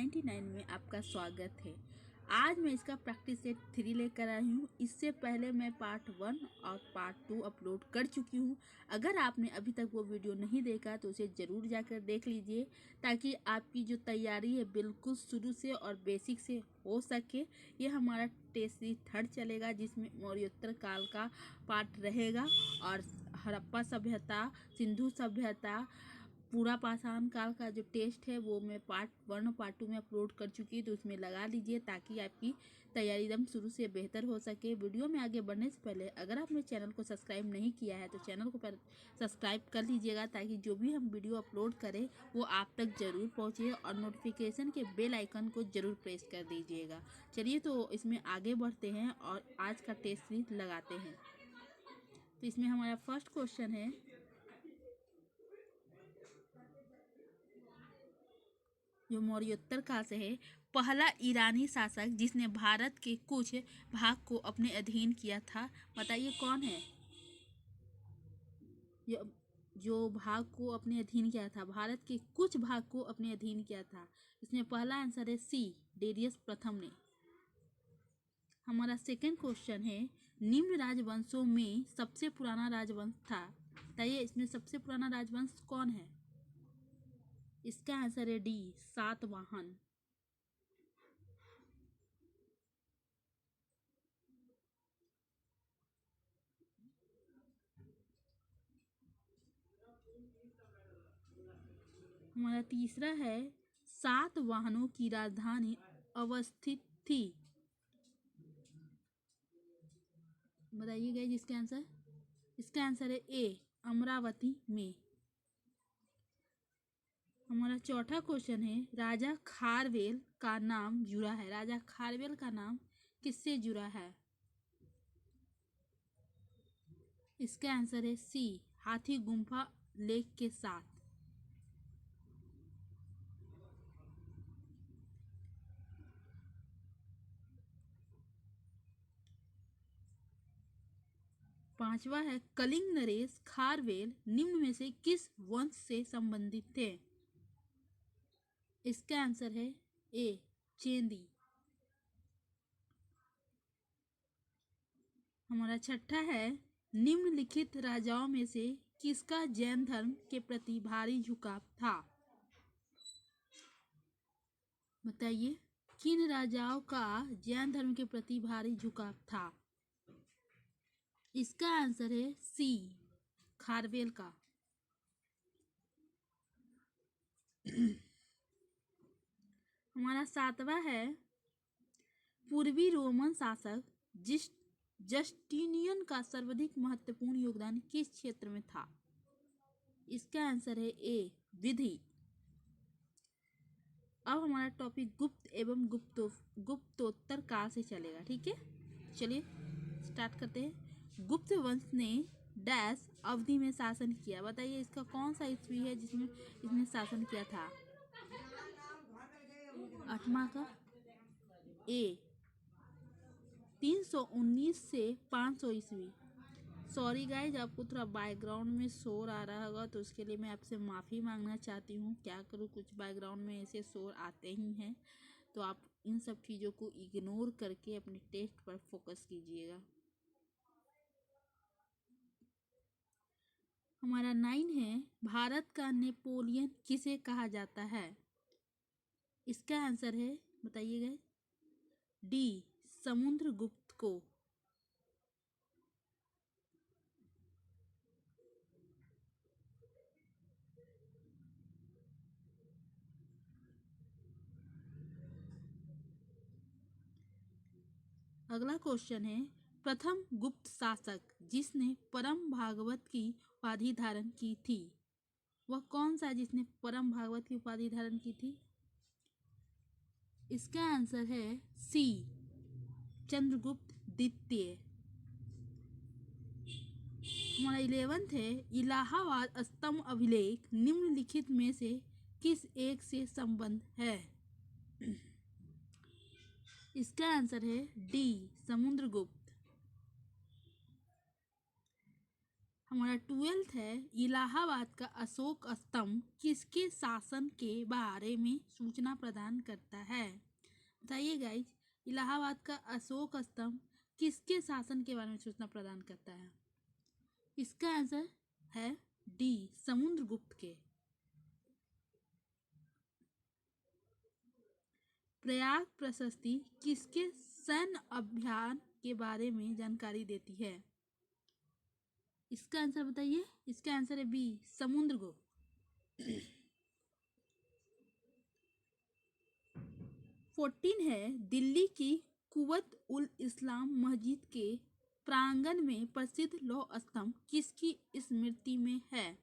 99 में आपका स्वागत है। आज मैं इसका प्रैक्टिस सेट 3 लेकर आई हूँ। इससे पहले मैं पार्ट 1 और पार्ट 2 अपलोड कर चुकी हूँ। अगर आपने अभी तक वो वीडियो नहीं देखा तो उसे ज़रूर जाकर देख लीजिए, ताकि आपकी जो तैयारी है बिल्कुल शुरू से और बेसिक से हो सके। ये हमारा टेस्ट सीरीज 3rd चलेगा, जिसमें मौर्योत्तर काल का पार्ट रहेगा और हड़प्पा सभ्यता, सिंधु सभ्यता, पूरा पाषाण काल का जो टेस्ट है वो मैं पार्ट 1 और पार्ट 2 में अपलोड कर चुकी हूँ, तो उसमें लगा लीजिए ताकि आपकी तैयारी एकदम शुरू से बेहतर हो सके। वीडियो में आगे बढ़ने से पहले अगर आपने चैनल को सब्सक्राइब नहीं किया है तो चैनल को सब्सक्राइब कर लीजिएगा, ताकि जो भी हम वीडियो अपलोड करें वो आप तक ज़रूर पहुँचे, और नोटिफिकेशन के बेल आइकन को ज़रूर प्रेस कर दीजिएगा। चलिए तो इसमें आगे बढ़ते हैं और आज का टेस्ट सीरीज लगाते हैं। तो इसमें हमारा फर्स्ट क्वेश्चन है, जो मौर्योत्तर काल से है, पहला ईरानी शासक जिसने भारत के कुछ भाग को अपने अधीन किया था, बताइए कौन है। जो भाग को अपने अधीन किया था, भारत के कुछ भाग को अपने अधीन किया था, इसमें पहला आंसर है सी, डेरियस प्रथम ने। हमारा सेकंड क्वेश्चन है, निम्न राजवंशों में सबसे पुराना राजवंश था, बताइए इसमें सबसे पुराना राजवंश कौन है। इसका आंसर है डी, सातवाहन। हमारा तीसरा है, सातवाहनों की राजधानी अवस्थित थी, बताइए जिसका आंसर। इसका आंसर है ए, अमरावती में। हमारा चौथा क्वेश्चन है, राजा खारवेल का नाम जुड़ा है, राजा खारवेल का नाम किससे जुड़ा है। इसका आंसर है सी, हाथी गुम्फा लेक के साथ। पांचवा है, कलिंग नरेश खारवेल निम्न में से किस वंश से संबंधित थे। इसका आंसर है ए, चेंदी। हमारा छठा है, निम्नलिखित राजाओं में से किसका जैन धर्म के प्रति भारी झुकाव था, बताइए किन राजाओं का जैन धर्म के प्रति भारी झुकाव था। इसका आंसर है सी, खारवेल का। हमारा सातवां है, पूर्वी रोमन शासक जस्टिनियन का सर्वाधिक महत्वपूर्ण योगदान किस क्षेत्र में था। इसका आंसर है ए, विधि। अब हमारा टॉपिक गुप्त एवं गुप्तोत्तर काल से चलेगा, ठीक है। चलिए स्टार्ट करते हैं। गुप्त वंश ने डैश अवधि में शासन किया, बताइए इसका कौन सा ईस्वी है जिसमें इसने शासन किया था। 8वां का ए, 319 से 500 ईस्वी। सॉरी गाइज, आपको थोड़ा बैकग्राउंड में शोर आ रहा होगा, तो उसके लिए मैं आपसे माफ़ी मांगना चाहती हूँ। क्या करूँ, कुछ बैकग्राउंड में ऐसे शोर आते ही हैं, तो आप इन सब चीज़ों को इग्नोर करके अपने टेस्ट पर फोकस कीजिएगा। हमारा 9 है, भारत का नेपोलियन किसे कहा जाता है। इसका आंसर है, बताइएगा, डी, समुद्रगुप्त को। अगला क्वेश्चन है, प्रथम गुप्त शासक जिसने परम भागवत की उपाधि धारण की थी, वह कौन सा जिसने परम भागवत की उपाधि धारण की थी। इसका आंसर है सी, चंद्रगुप्त द्वितीय। हमारा 11 है, इलाहाबाद स्तंभ अभिलेख निम्नलिखित में से किस एक से संबंध है। इसका आंसर है डी, समुद्रगुप्त। हमारा 12th है, इलाहाबाद का अशोक स्तंभ किसके शासन के बारे में सूचना प्रदान करता है? बताइए गाइज, इलाहाबाद का अशोक स्तंभ किसके शासन के बारे में सूचना प्रदान करता है? इसका आंसर है डी, समुद्रगुप्त के। प्रयाग प्रशस्ति किसके सैन्य अभियान के बारे में जानकारी देती है? इसका आंसर बताइए। इसका आंसर है बी, समुद्रगुप्त। 14 है, दिल्ली की कुवत उल इस्लाम मस्जिद के प्रांगण में प्रसिद्ध लौह स्तंभ किसकी स्मृति में है?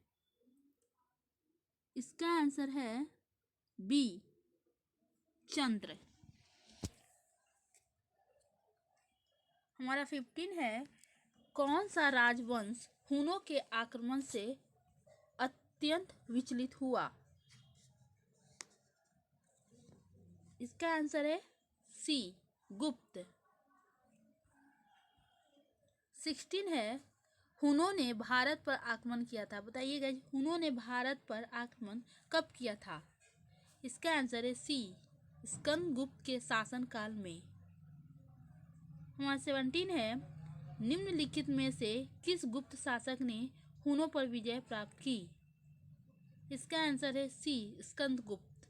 इसका आंसर है बी, चंद्र। हमारा 15 है, कौन सा राजवंश हुनों के आक्रमण से अत्यंत विचलित हुआ? इसका आंसर है सी, गुप्त। 16 है, हुनों ने भारत पर आक्रमण किया था। बताइएगा, हुनों ने भारत पर आक्रमण कब किया था? इसका आंसर है सी, स्कंदगुप्त के शासनकाल में। हमारा 17 है, निम्नलिखित में से किस गुप्त शासक ने हुनों पर विजय प्राप्त की? इसका आंसर है सी, स्कंदगुप्त।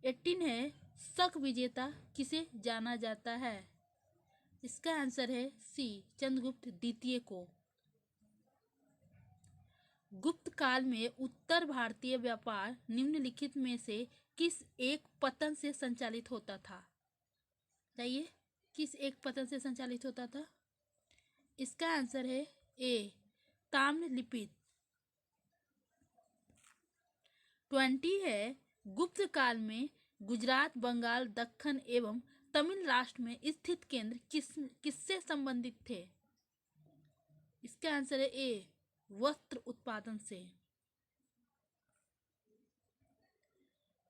18 है, शक विजेता किसे जाना जाता है? इसका आंसर है सी, चंद्रगुप्त द्वितीय को। गुप्त काल में उत्तर भारतीय व्यापार निम्नलिखित में से किस एक पतन से संचालित होता था? बताइए, किस एक पतन से संचालित होता था? इसका आंसर है ए, ताम्रलिप्ति। 20 है, गुप्त काल में गुजरात, बंगाल, दक्कन एवं तमिल राष्ट्र में स्थित केंद्र किससे संबंधित थे? इसका आंसर है ए, वस्त्र उत्पादन से।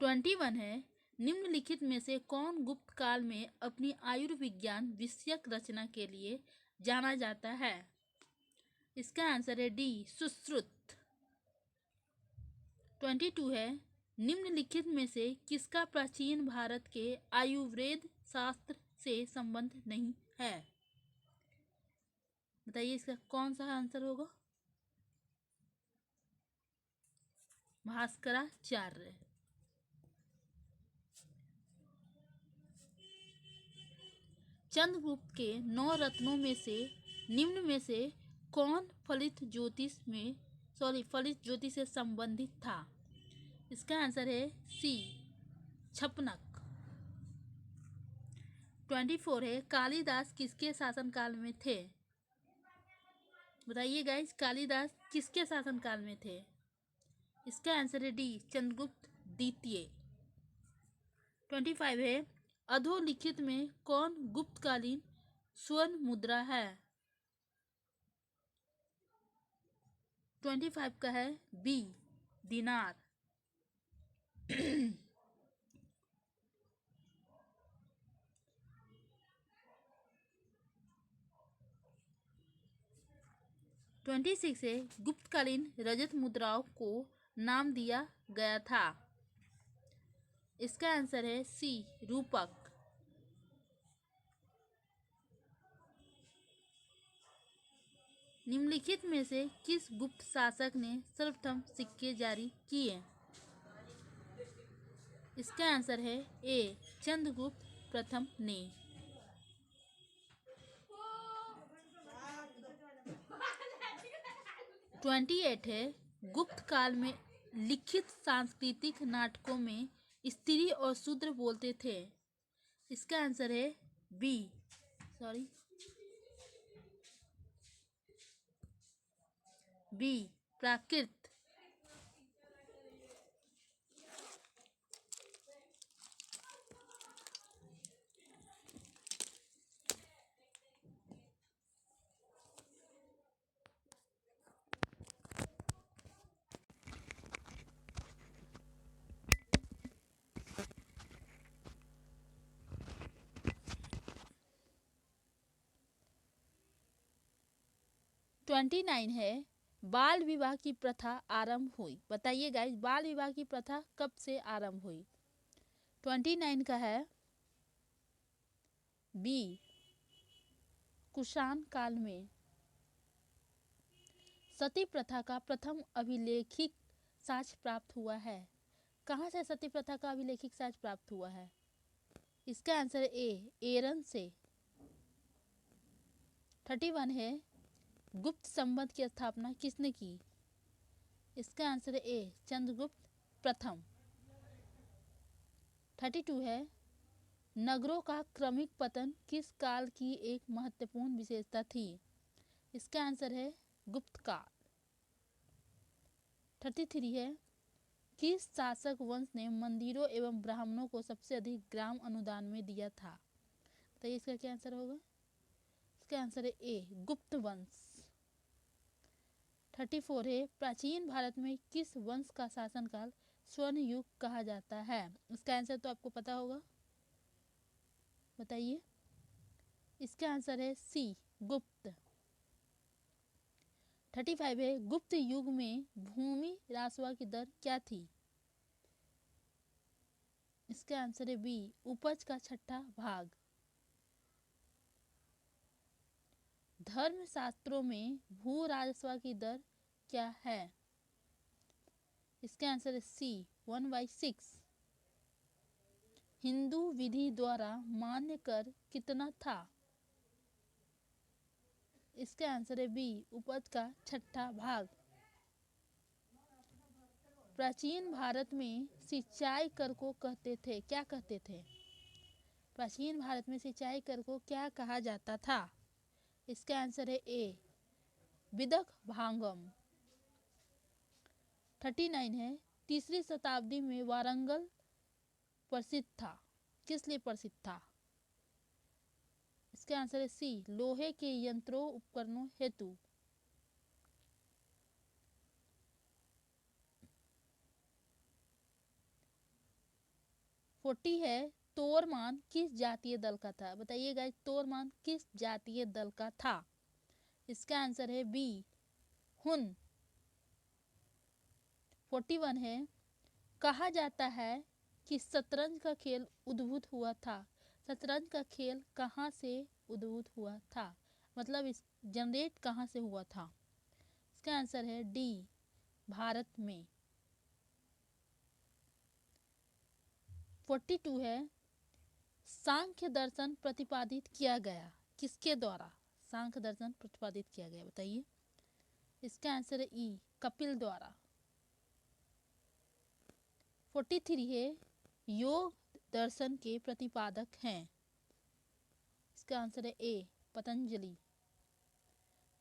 21 है, निम्नलिखित में से कौन गुप्त काल में अपनी आयुर्विज्ञान विषयक रचना के लिए जाना जाता है? इसका आंसर है डी, सुश्रुत। 22 है, निम्नलिखित में से किसका प्राचीन भारत के आयुर्वेद शास्त्र से संबंध नहीं है? बताइए, इसका कौन सा आंसर होगा? भास्कराचार्य। चंद्रगुप्त के 9 रत्नों में से निम्न में से कौन फलित ज्योतिष से संबंधित था? इसका आंसर है सी, छपनक। 24 है, कालिदास किसके शासनकाल में थे? बताइए गाइस, कालिदास किसके शासनकाल में थे? इसका आंसर है डी, चंद्रगुप्त द्वितीय। 25 है, अधोलिखित में कौन गुप्तकालीन स्वर्ण मुद्रा है? 25 का है बी, दिनार। 26 है, गुप्तकालीन रजत मुद्राओं को नाम दिया गया था। इसका आंसर है सी, रूपक। निम्नलिखित में से किस गुप्त शासक ने सर्वप्रथम सिक्के जारी किए? इसका आंसर है ए, चंद्रगुप्त प्रथम ने। 28 है, गुप्त काल में लिखित सांस्कृतिक नाटकों में स्त्री और शूद्र बोलते थे। इसका आंसर है बी, प्राकृत। 29 है बाल विवाह की प्रथा आरंभ हुई। बताइए गाइस, बाल विवाह की प्रथा कब से आरंभ हुई? 29 का है बी, कुषाण काल में। सती प्रथा का प्रथम अभिलेखित साक्ष्य प्राप्त हुआ है। कहाँ से सती प्रथा का अभिलेखित साक्ष्य प्राप्त हुआ है? इसका आंसर ए, एरन से। 31 है गुप्त संबंध की स्थापना किसने की? इसका आंसर ए, चंद्रगुप्त प्रथम। 32 है नगरों का क्रमिक पतन किस काल की एक महत्वपूर्ण विशेषता थी? इसका आंसर है गुप्त काल। 33 है किस शासक वंश ने मंदिरों एवं ब्राह्मणों को सबसे अधिक ग्राम अनुदान में दिया था? तो इसका क्या आंसर होगा? इसका आंसर है ए, गुप्त वंश। 34 है प्राचीन भारत में किस वंश का शासनकाल स्वर्ण युग कहा जाता है? इसका आंसर तो आपको पता होगा, बताइए। इसका आंसर है सी, गुप्त। 35 है गुप्त युग में भूमि राजस्व की दर क्या थी? इसका आंसर है बी, उपज का छठा भाग। धर्म शास्त्रों में भू राजस्व की दर क्या है? इसका आंसर है सी, 1/6। हिंदू विधि द्वारा मान्य कर कितना था? इसका आंसर है बी, उपज का छठा भाग। प्राचीन भारत में सिंचाई कर को कहते थे, क्या कहते थे? प्राचीन भारत में सिंचाई कर को क्या कहा जाता था? इसका आंसर है ए, विदक भांगम। 39 है तीसरी शताब्दी में वारंगल प्रसिद्ध था, किस लिए प्रसिद्ध था? इसका आंसर है सी, लोहे के यंत्रों उपकरणों हेतु। 40 है तोरमान किस जातीय दल का था? बताइए गाइस, तोरमान किस जातीय दल का था? इसका आंसर है बी, हुन। 41 है कहा जाता है कि शतरंज का खेल उद्भूत हुआ था। शतरंज का खेल कहाँ से उद्भूत हुआ था, मतलब इस जनरेट कहाँ से हुआ था? इसका आंसर है डी, भारत में। 42 है सांख्य दर्शन प्रतिपादित किया गया, किसके द्वारा सांख्य दर्शन प्रतिपादित किया गया? बताइए। इसका आंसर है ई, कपिल द्वारा। 43 है योग दर्शन के प्रतिपादक हैं। इसका आंसर है ए, पतंजलि।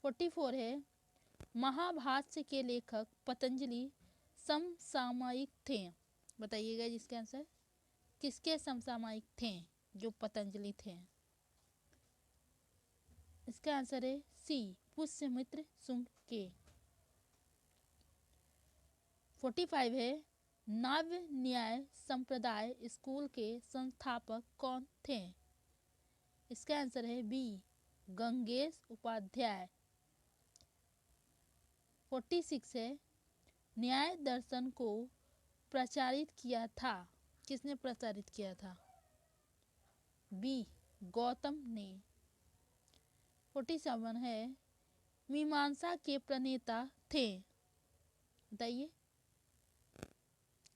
44 है महाभाष्य के लेखक पतंजलि समसामयिक थे। बताइएगा जिसका आंसर, किसके समसामयिक थे जो पतंजलि थे? इसका आंसर है सी, पुष्यमित्र शुंग के। 45 है नव्य न्याय संप्रदाय स्कूल के संस्थापक कौन थे? इसका आंसर है बी, गंगेश उपाध्याय। 46 है न्याय दर्शन को प्रचारित किया था, किसने प्रचारित किया था? बी, गौतम ने। 47 है मीमांसा के प्रणेता थे। बताइए।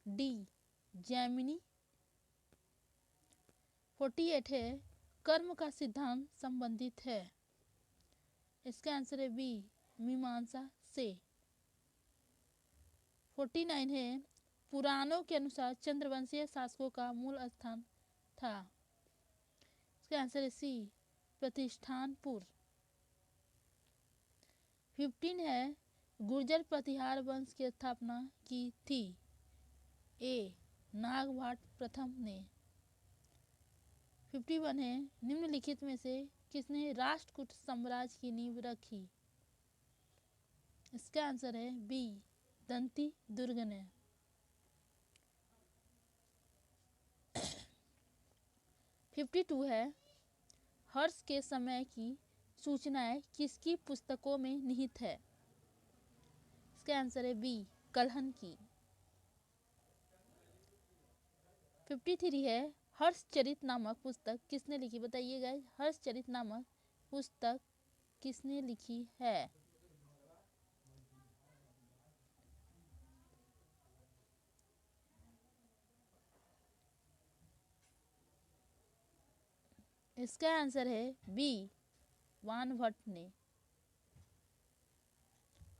डी, जैमिनी। 48 है कर्म का सिद्धांत संबंधित है। इसका आंसर है बी, मीमांसा से। 49 है पुराणों के अनुसार चंद्रवंशीय शासकों का मूल स्थान था। इसका आंसर है सी, प्रतिष्ठानपुर। 15 है गुर्जर प्रतिहार वंश की स्थापना की थी। ए, नागभाट प्रथम ने। 51 है निम्नलिखित में से किसने राष्ट्रकूट साम्राज्य की नींव रखी? इसका आंसर है बी, दंती दुर्ग ने। 52 है हर्ष के समय की सूचनाएं किसकी पुस्तकों में निहित है? इसका आंसर है बी, कल्हन की। 53 है, हर्षचरित नामक पुस्तक किसने लिखी? बताइएगा, हर्षचरित नामक पुस्तक किसने लिखी है? इसका आंसर है बी, वानभट्ट ने।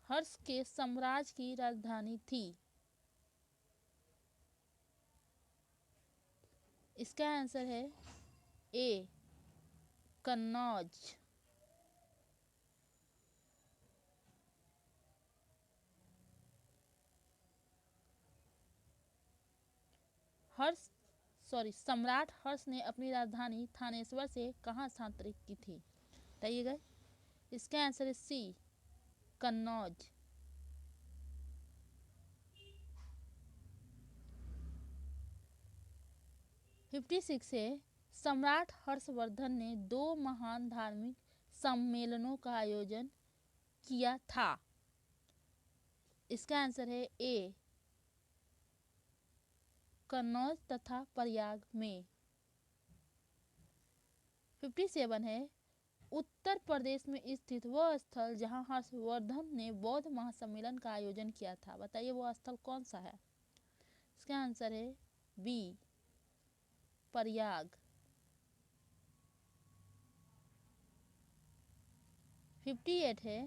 हर्ष के साम्राज्य की राजधानी थी। इसका आंसर है ए, कन्नौज। सम्राट हर्ष ने अपनी राजधानी थानेश्वर से कहाँ स्थानांतरित की थी? बताइएगा। इसका आंसर है सी, कन्नौज। 56 है, सम्राट हर्षवर्धन ने 2 महान धार्मिक सम्मेलनों का आयोजन किया था। इसका आंसर है ए, कन्नौज तथा प्रयाग में। 57 है, उत्तर प्रदेश में स्थित वह स्थल जहां हर्षवर्धन ने बौद्ध महासम्मेलन का आयोजन किया था। बताइए वो स्थल कौन सा है? इसका आंसर है बी, प्रयाग। 58 है,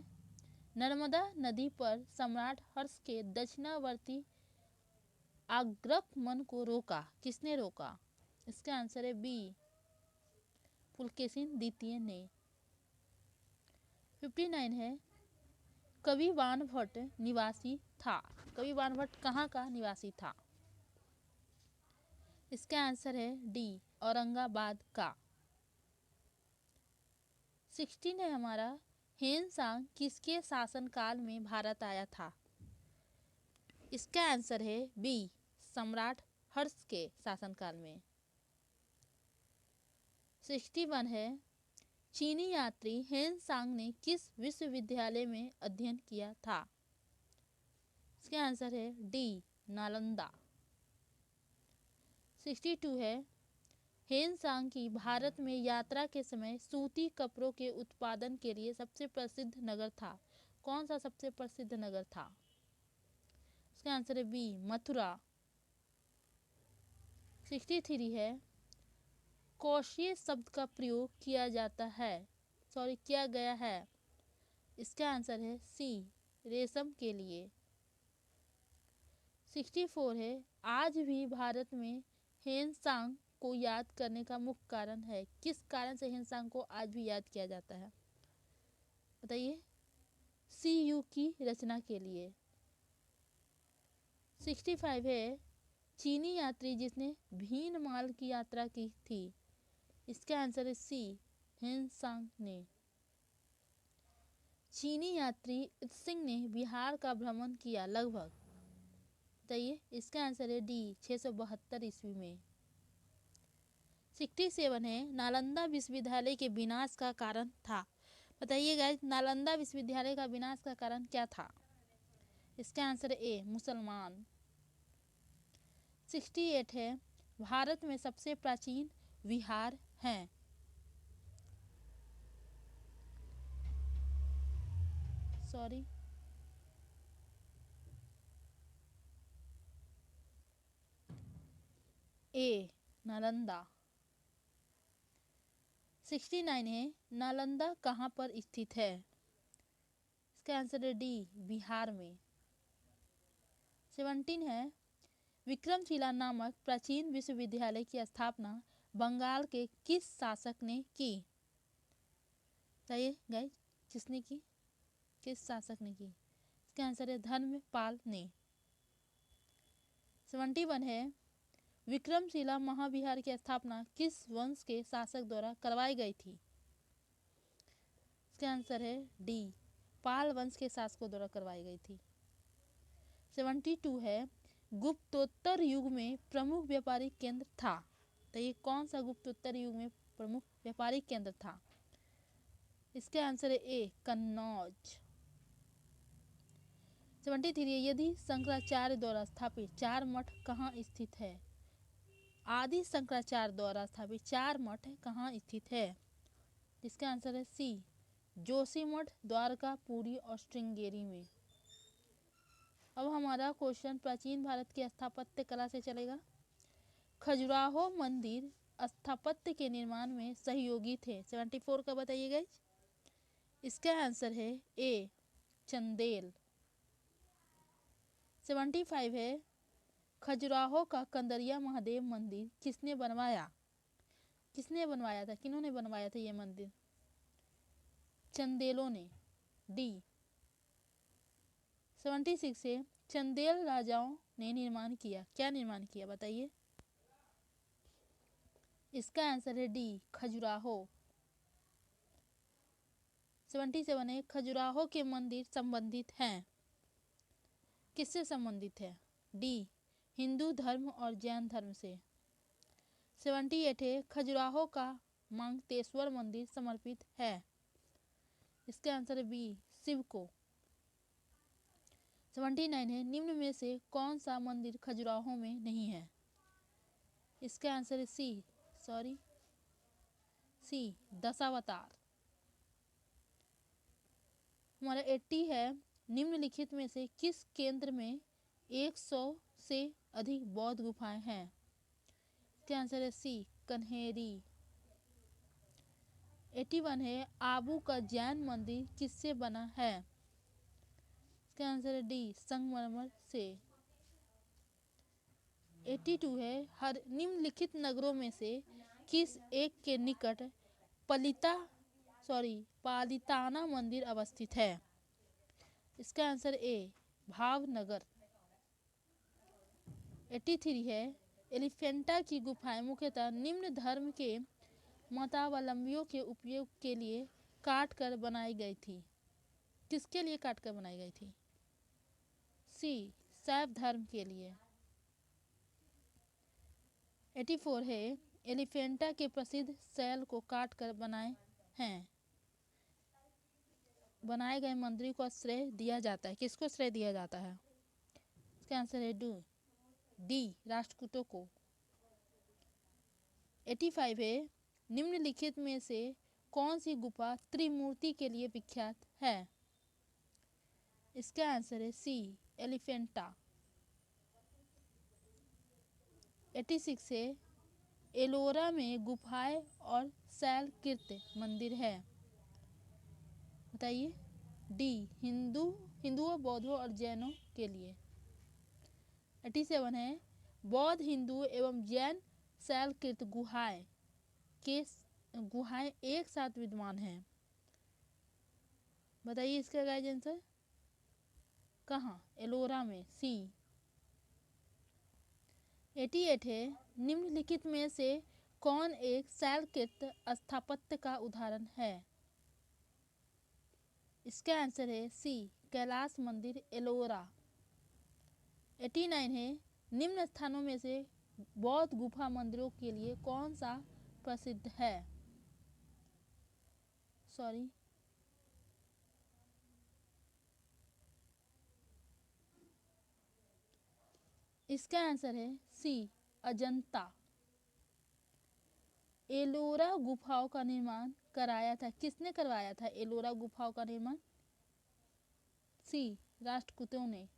नर्मदा नदी पर सम्राट हर्ष के दक्षिणावर्ती आगमन को रोका। किसने रोका? इसका आंसर है बी, पुलकेशिन द्वितीय ने। 59 है, कवि वानभट्ट निवासी था। कवि वानभट्ट कहाँ का निवासी था? इसका आंसर है डी, औरंगाबाद का। 16 है हमारा, हेनसांग किसके शासनकाल में भारत आया था? इसका आंसर है बी, सम्राट हर्ष के शासनकाल में। 61 है, चीनी यात्री हेनसांग ने किस विश्वविद्यालय में अध्ययन किया था? इसका आंसर है डी, नालंदा। 62 है, हेनसांग की भारत में यात्रा के समय सूती कपड़ों के उत्पादन के लिए सबसे प्रसिद्ध नगर था। कौन सा सबसे प्रसिद्ध नगर था? इसका आंसर है बी, मथुरा। 63 है, कोशीय शब्द का प्रयोग किया गया है। इसका आंसर है सी, रेशम के लिए। 64 है, आज भी भारत में हेनसांग को याद करने का मुख्य कारण है। किस कारण से हेनसांग को आज भी याद किया जाता है? बताइए। CU की रचना के लिए। 65 है, चीनी यात्री जिसने भीन माल की यात्रा की थी। इसका आंसर है सी, हेनसांग ने। चीनी यात्री इत्सिंग ने बिहार का भ्रमण किया लगभग। बताइए। इसका आंसर है डी, 672 ईस्वी में। 67 है, नालंदा विश्वविद्यालय के विनाश का कारण था। बताइएगा, नालंदा विश्वविद्यालय का विनाश का कारण क्या था? इसका आंसर ए, मुसलमान। 68 है, भारत में सबसे प्राचीन विहार हैं। ए, नालंदा। 69 है, नालंदा कहाँ पर स्थित है? इसका आंसर है डी, बिहार में। 17 है, विक्रमशिला नामक प्राचीन विश्वविद्यालय की स्थापना बंगाल के किस शासक ने की? बताइए गाइस, किसने की? किस शासक ने की? इसका आंसर है धर्मपाल ने। 71 है, विक्रमशिला महाविहार की स्थापना किस वंश के शासक द्वारा करवाई गई थी? इसका आंसर है डी, पाल वंश के शासकों द्वारा करवाई गई थी। 72 है, गुप्तोत्तर युग में प्रमुख व्यापारिक केंद्र था। तो ये कौन सा गुप्तोत्तर युग में प्रमुख व्यापारिक केंद्र था? इसका आंसर है ए कन्नौज। 73 यदि शंकराचार्य द्वारा स्थापित 4 मठ कहाँ स्थित है? आदि शंकराचार्य द्वारा स्थापित 4 मठ कहाँ स्थित है? इसका आंसर है सी जोशीमठ, द्वारका, पुरी और श्रृंगेरी में। अब हमारा क्वेश्चन प्राचीन भारत की स्थापत्य कला से चलेगा। खजुराहो मंदिर स्थापत्य के निर्माण में सहयोगी थे। 74 का बताइएगा। इसका आंसर है ए चंदेल। 75 है खजुराहो का कंदरिया महादेव मंदिर किसने बनवाया? किसने बनवाया था, किन्होंने बनवाया था ये मंदिर? चंदेलों ने, डी। 76 है चंदेल राजाओं ने निर्माण किया, क्या निर्माण किया बताइए? इसका आंसर है डी खजुराहो। 77 है खजुराहो के मंदिर संबंधित हैं, किससे संबंधित है? डी हिंदू धर्म और जैन धर्म से। 78 है खजुराहो का मांगतेश्वर मंदिर समर्पित है, इसका आंसर है बी शिव को। 79 है निम्न में से कौन सा मंदिर खजुराहो में नहीं है? इसका आंसर है सी दशावतार। हमारा 80 है निम्नलिखित में से किस केंद्र में 100 से अधिक बौद्ध गुफाएं हैं? इसका आंसर है सी कन्हेरी। 81 है आबू का जैन मंदिर किससे बना है? इसका आंसर है डी संगमरमर से। 82 है हर निम्नलिखित नगरों में से किस एक के निकट पालिताना मंदिर अवस्थित है? इसका आंसर ए भावनगर। 83 है एलिफेंटा की गुफाएं मुख्यतः निम्न धर्म के मतावलंबियों के उपयोग के लिए काट कर बनाई गई थी, किसके लिए काट कर बनाई गई थी? सी शैव धर्म के लिए। 84 है एलिफेंटा के प्रसिद्ध शैल को काट कर बनाए गए मंदिर को श्रेय दिया जाता है, किसको श्रेय दिया जाता है? इसका आंसर है डी राष्ट्रकूटों को। 85 है निम्नलिखित में से कौन सी गुफा त्रिमूर्ति के लिए विख्यात है? इसका आंसर है सी एलिफेंटा। 86 है एलोरा में गुफाएं और शैलकृत मंदिर है, बताइए? डी हिंदुओं, बौद्धों और जैनों के लिए। 87 है बौद्ध, हिंदू एवं जैन शैलकृत गुहाएं एक साथ विद्यमान हैं, बताइए इसका राइट आंसर? कहाँ? एलोरा में, सी। 88 है निम्नलिखित में से कौन एक शैलकृत स्थापत्य का उदाहरण है? इसका आंसर है सी कैलाश मंदिर एलोरा। 89 है निम्न स्थानों में से बौद्ध गुफा मंदिरों के लिए कौन सा प्रसिद्ध है? इसका आंसर है सी अजंता। एलोरा गुफाओं का निर्माण कराया था, किसने करवाया था एलोरा गुफाओं का निर्माण? सी राष्ट्रकूटों ने।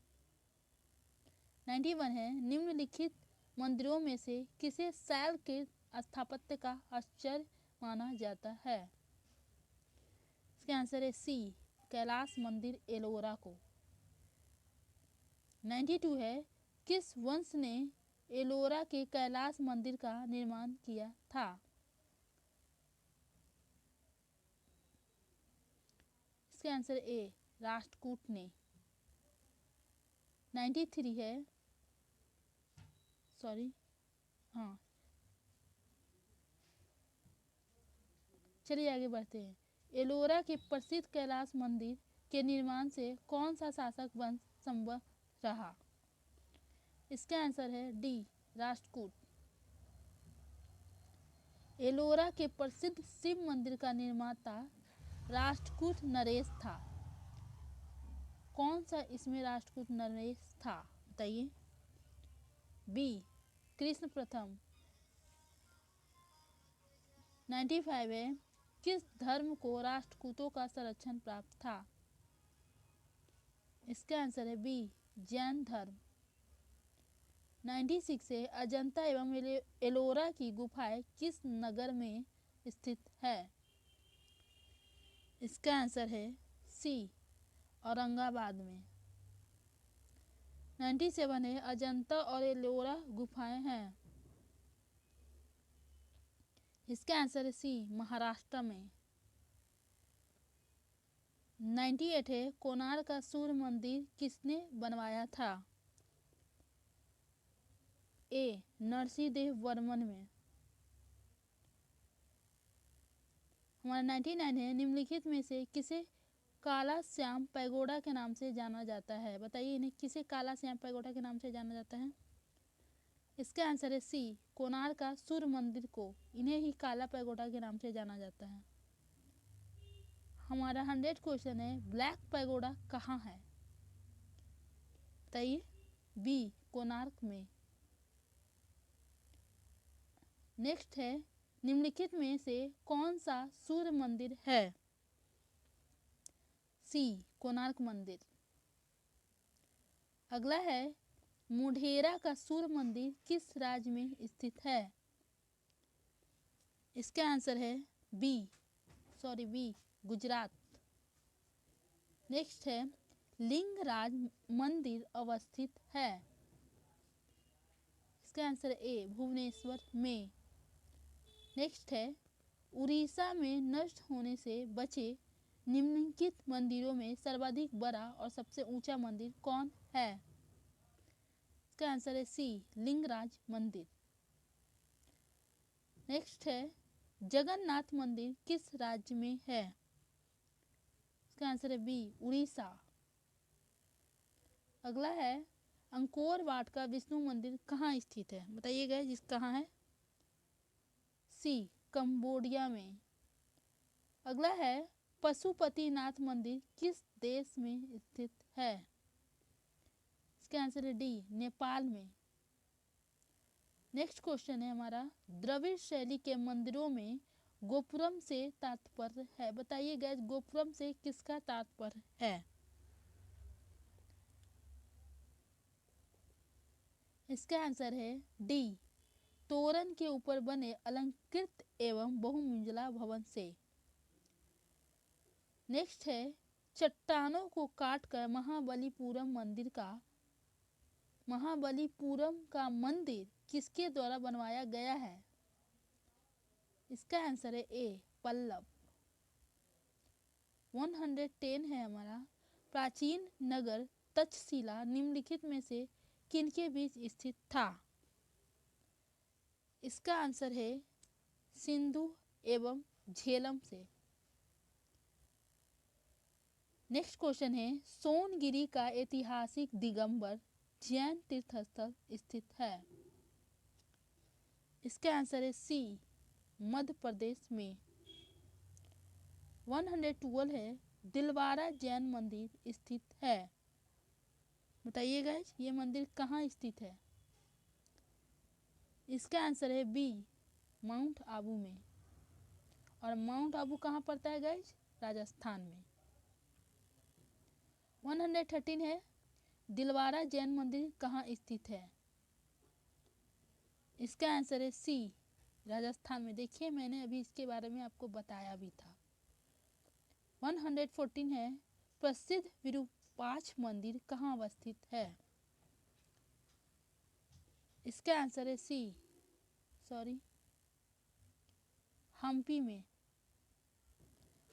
91 है निम्नलिखित मंदिरों में से किसे शैल के स्थापत्य का आश्चर्य माना जाता है? इसका आंसर है सी कैलाश मंदिर एलोरा को। 92 है किस वंश ने एलोरा के कैलाश मंदिर का निर्माण किया था? इसका आंसर ए राष्ट्रकूट ने। 93 है चलिए आगे बढ़ते हैं। एलोरा के प्रसिद्ध कैलाश मंदिर के निर्माण से कौन सा शासक वंश संभव रहा? इसका आंसर है डी राष्ट्रकूट। एलोरा के प्रसिद्ध शिव मंदिर का निर्माता राष्ट्रकूट नरेश था? कौन सा इसमें राष्ट्रकूट नरेश था बताइए। बी कृष्ण प्रथम। 95 है, किस धर्म को राष्ट्रकूटों का संरक्षण प्राप्त था? इसका आंसर है बी जैन धर्म। 96 है, अजंता एवं एलोरा की गुफाएं किस नगर में स्थित है? इसका आंसर है सी औरंगाबाद में। 97 है, अजंता और एलोरा गुफाएं हैं। इसका आंसर है सी महाराष्ट्र में। 98 है, कोणार्क का सूर्य मंदिर किसने बनवाया था? ए नरसिंहदेव वर्मन में। हमारा 99 है, निम्नलिखित में से किसे काला श्याम पैगोडा के नाम से जाना जाता है? बताइए इन्हें किसे काला श्याम पैगोडा के नाम से जाना जाता है? इसका आंसर है सी कोणार्क का सूर्य मंदिर को इन्हें ही काला पैगोडा के नाम से जाना जाता है। हमारा 100 क्वेश्चन है, ब्लैक पैगोडा कहाँ है? बताइए। बी कोणार्क में। नेक्स्ट है, निम्नलिखित में से कौन सा सूर्य मंदिर है? सी कोणार्क मंदिर। अगला है, मोढेरा का सूर्य मंदिर किस राज्य में स्थित है? इसका आंसर है बी गुजरात। नेक्स्ट है, लिंगराज मंदिर अवस्थित है? इसका आंसर ए भुवनेश्वर में। नेक्स्ट है, उड़ीसा में नष्ट होने से बचे निम्नलिखित मंदिरों में सर्वाधिक बड़ा और सबसे ऊंचा मंदिर कौन है? इसका आंसर है सी लिंगराज मंदिर। नेक्स्ट है, जगन्नाथ मंदिर किस राज्य में है? इसका आंसर है बी उड़ीसा। अगला है, अंकोर वाट का विष्णु मंदिर कहाँ स्थित है? बताइएगा जिस कहाँ है। सी कंबोडिया में। अगला है, पशुपतिनाथ मंदिर किस देश में स्थित है? इसका आंसर है डी नेपाल में। नेक्स्ट क्वेश्चन है हमारा, द्रविड़ शैली के मंदिरों में गोपुरम से तात्पर्य है? बताइए गैस गोपुरम से किसका तात्पर्य है? इसका आंसर है डी तोरण के ऊपर बने अलंकृत एवं बहुमंजिला भवन से। नेक्स्ट है, चट्टानों को काटकर महाबलीपुरम का मंदिर किसके द्वारा बनवाया गया है? इसका आंसर है ए पल्लव। 110 है हमारा, प्राचीन नगर तक्षशिला निम्नलिखित में से किनके बीच स्थित था? इसका आंसर है सिंधु एवं झेलम से। नेक्स्ट क्वेश्चन है, सोनगिरी का ऐतिहासिक दिगंबर जैन तीर्थस्थल स्थित है? इसका आंसर है सी मध्य प्रदेश में। 112 है, दिलवारा जैन मंदिर स्थित है? बताइएगा ये मंदिर कहाँ स्थित है? इसका आंसर है बी माउंट आबू में। और माउंट आबू कहाँ पड़ता है गाइज? राजस्थान में। 113 है, दिलवारा जैन मंदिर कहाँ स्थित है? इसका आंसर है सी राजस्थान में। देखिए मैंने अभी इसके बारे में आपको बताया भी था। 114 है, प्रसिद्ध विरूपाक्ष मंदिर कहाँ अवस्थित है? इसका आंसर है सी हम्पी में।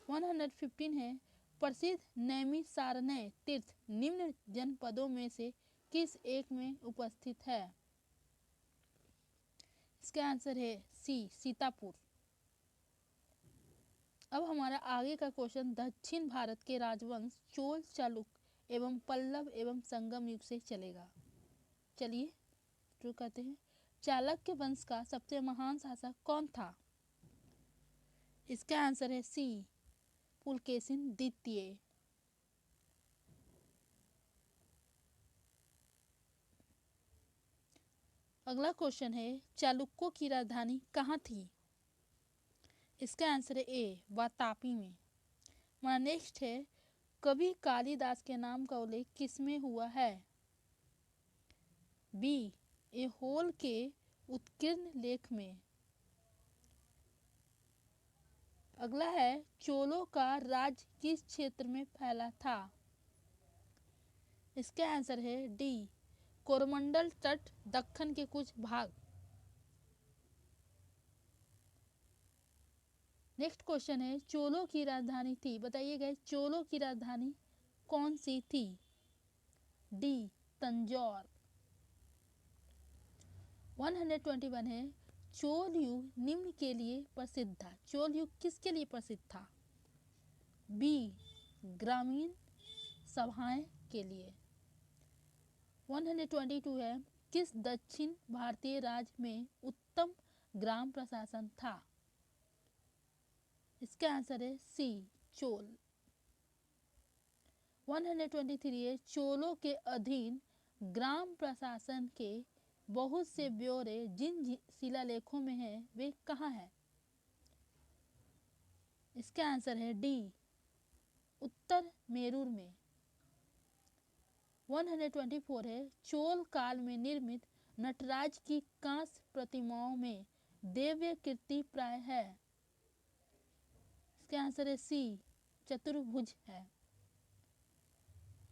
115 है, प्रसिद्ध नैमिषारण्य तीर्थ निम्न जनपदों में से किस एक में उपस्थित है? इसका आंसर है सी सीतापुर। अब हमारा आगे का क्वेश्चन दक्षिण भारत के राजवंश चोल चालुक्य एवं पल्लव एवं संगम युग से चलेगा। चलिए शुरू करते हैं। चाणक्य वंश का सबसे महान शासक कौन था? इसका आंसर है सी पुलकेशिन द्वितीय। अगला क्वेश्चन है, चालुक्यों की राजधानी कहाँ थी? इसका आंसर है ए, वातापी में। हमारा नेक्स्ट है, कवि कालिदास के नाम का उल्लेख किसमें हुआ है? बी, ऐहोल के उत्कीर्ण लेख में। अगला है, चोलों का राज किस क्षेत्र में फैला था? इसका आंसर है डी, कोरमंडल तट, दक्कन के कुछ भाग। नेक्स्ट क्वेश्चन है, चोलों की राजधानी थी, बताइएगा चोलों की राजधानी कौन सी थी? डी, तंजौर। 121 है, चोल युग निम्न के लिए प्रसिद्ध था। चोल युग किसके लिए प्रसिद्ध था? बी, ग्रामीण सभाएं के लिए। 122 है, किस दक्षिण भारतीय राज्य में उत्तम ग्राम प्रशासन था? इसका आंसर है सी, चोल। 123 है, चोलों के अधीन ग्राम प्रशासन के बहुत से ब्यौरे जिन शिलालेखों में हैं वे कहाँ हैं? इसका आंसर है डी, उत्तर मेरूर में। 124 है, चोल काल में निर्मित नटराज की कांस्य प्रतिमाओं में देव्य कीर्ति प्राय है। इसका आंसर है सी, चतुर्भुज है।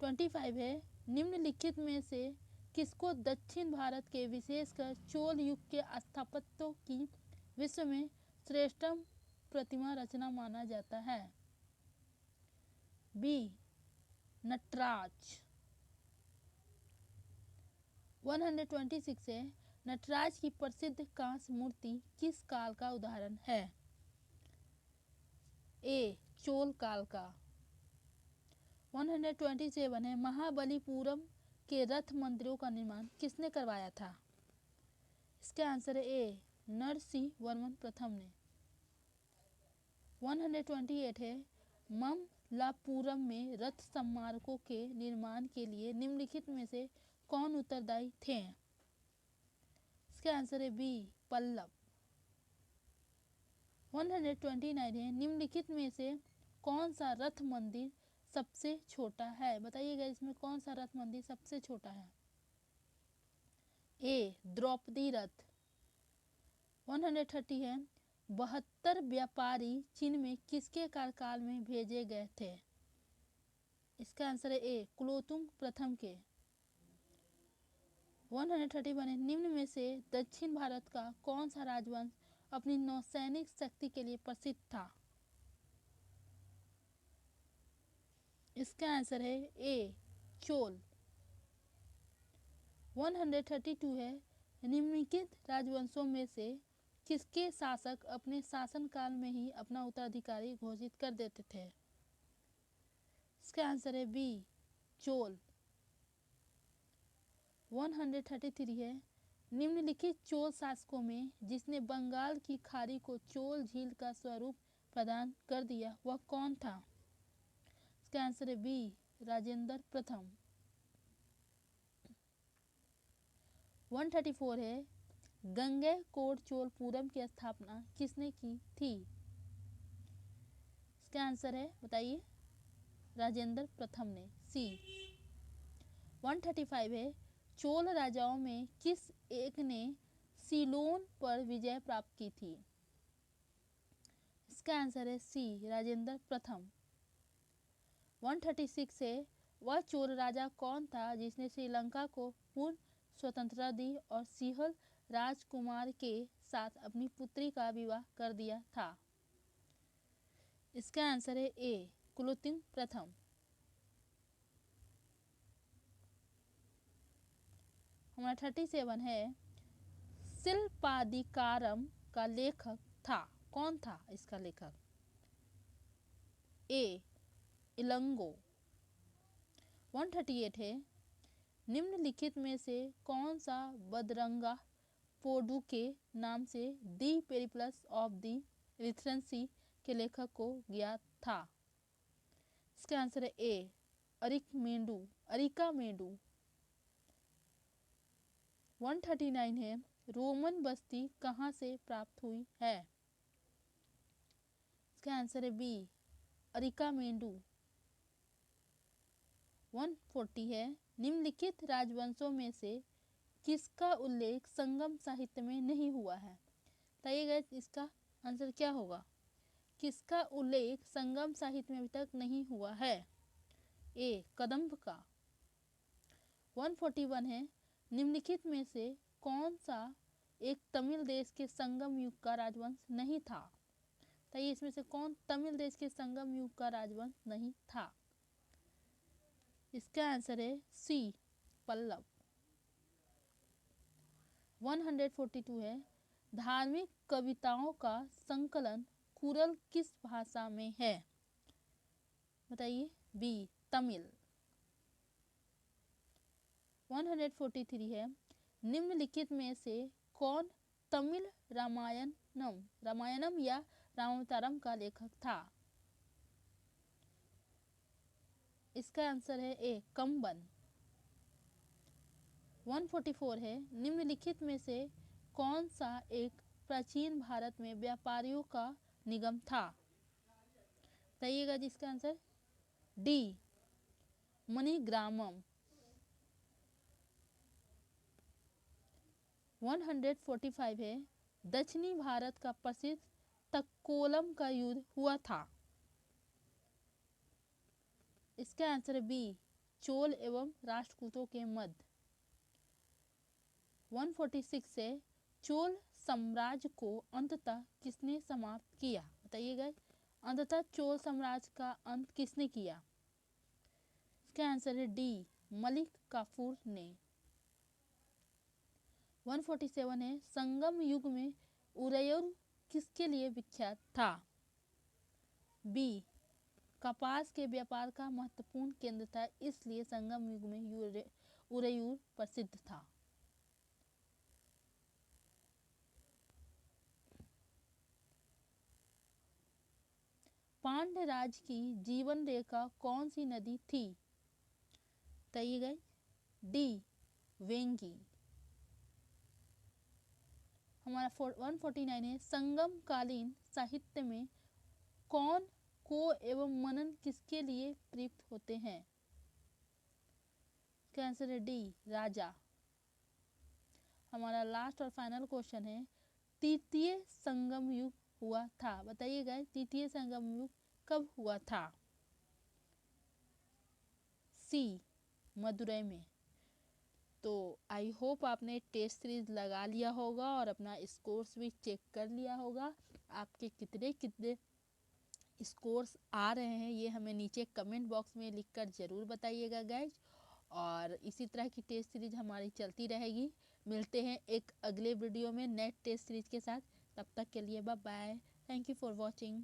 25 है, निम्नलिखित में से किसको दक्षिण भारत के विशेषकर चोल युग के स्थापत्यों की विश्व में श्रेष्ठतम प्रतिमा रचना माना जाता है? बी, नटराज। 126 है, नटराज की प्रसिद्ध कांस्य मूर्ति किस काल का उदाहरण है? ए, चोल काल का। 127 है, महाबलीपुरम के रथ मंदिरों का निर्माण किसने करवाया था? इसका आंसर है ए, नरसिंह वर्मन प्रथम ने। 128 है, ममलापुरम में रथ स्मारकों के निर्माण के लिए निम्नलिखित में से कौन उत्तरदायी थे? इसका आंसर है बी, पल्लव। 129 है, निम्नलिखित में से कौन सा रथ मंदिर सबसे छोटा है? बताइएगा इसमें कौन सा रथ मंदिर सबसे छोटा है? ए, द्रौपदी रथ। 130 है, 72 व्यापारी चीन में किसके कार्यकाल में भेजे गए थे? इसका आंसर है ए, कुलोतुंग प्रथम के। 131 है, निम्न में से दक्षिण भारत का कौन सा राजवंश अपनी नौसैनिक शक्ति के लिए प्रसिद्ध था? इसका आंसर है ए, चोल। 132 है, निम्नलिखित राजवंशों में से किसके शासक अपने शासनकाल में ही अपना उत्तराधिकारी घोषित कर देते थे? इसका आंसर है बी, चोल। 133 है, निम्नलिखित चोल शासकों में जिसने बंगाल की खाड़ी को चोल झील का स्वरूप प्रदान कर दिया वह कौन था? इसका आंसर है बी, राजेंद्र प्रथम। 134 है, गंगैकोंड चोलपुरम की स्थापना किसने की थी? इसका आंसर है बताइए, राजेंद्र प्रथम ने, सी। 135 है, चोल राजाओं में किस एक ने सीलोन पर विजय प्राप्त की थी? इसका आंसर है सी, राजेंद्र प्रथम। 136 है, वह चोल राजा कौन था जिसने श्रीलंका को पूर्ण स्वतंत्रता दी और सिंहल राजकुमार के साथ अपनी पुत्री का विवाह कर दिया था? इसका आंसर है ए, कुलोतुंग प्रथम। हमारा 37 है, शिल्पाधिकारम का लेखक था, कौन था इसका लेखक? ए, इलंगो। 138 है, निम्नलिखित में से कौन सा बदरंगा पोडू के नाम से दी पेरिप्लस ऑफ द एरिथ्रेन सी के लेखक को ज्ञात था? इसका आंसर है ए अरिकामेडू। 139 है, रोमन बस्ती कहाँ से प्राप्त हुई है? इसका आंसर है बी अरिकामेडू। 140 है, निम्नलिखित राजवंशों में से किसका उल्लेख संगम साहित्य में नहीं हुआ है? बताइएगा इसका आंसर क्या होगा? किसका उल्लेख संगम साहित्य में अभी तक नहीं हुआ है? ए कदंब का। 141 है, निम्नलिखित में से कौन सा एक तमिल देश के संगम युग का राजवंश नहीं था? बताइए इसमें से कौन तमिल देश के संगम युग का राजवंश नहीं था? इसका आंसर है सी पल्लव। 142 है, धार्मिक कविताओं का संकलन कुरल किस भाषा में है? बताइए बी तमिल। 143 है, निम्नलिखित में से कौन तमिल रामायणम या रामावतारम का लेखक था? इसका आंसर है ए कंबन। 144 है, निम्नलिखित में से कौन सा एक प्राचीन भारत में व्यापारियों का निगम था? बताइएगा जिसका आंसर डी मणिग्रामम। 145 है, दक्षिणी भारत का प्रसिद्ध तक्कोलम का युद्ध हुआ था। इसका आंसर है बी चोल एवं राष्ट्रकूटों के मध्य। 146 है, चोल साम्राज्य को अंततः किसने समाप्त किया? बताइएगा अंततः चोल साम्राज्य का अंत किसने किया? इसका आंसर है डी मलिक काफूर ने। 147 है, संगम युग में उरैयूर किसके लिए विख्यात था? बी कपास के व्यापार का महत्वपूर्ण केंद्र था, इसलिए संगम युग में उरैयूर प्रसिद्ध था। पांड्यराज की जीवन रेखा कौन सी नदी थी? बताइएगा डी वेंगी। हमारा 149 है, संगम कालीन साहित्य में कौन को एवं मनन किसके लिए प्रयुक्त होते हैं? इसका आंसर है डी राजा। हमारा लास्ट और फाइनल क्वेश्चन है, तृतीय संगम युग हुआ था। बताइएगा तृतीय संगम युग कब हुआ था? सी मदुरै में। तो आई होप आपने टेस्ट सीरीज लगा लिया होगा और अपना स्कोर्स भी चेक कर लिया होगा। आपके कितने कितने स्कोर्स आ रहे हैं ये हमें नीचे कमेंट बॉक्स में लिखकर ज़रूर बताइएगा गाइज। और इसी तरह की टेस्ट सीरीज हमारी चलती रहेगी। मिलते हैं एक अगले वीडियो में नेक्स्ट टेस्ट सीरीज के साथ। तब तक के लिए bye bye. Thank you for watching.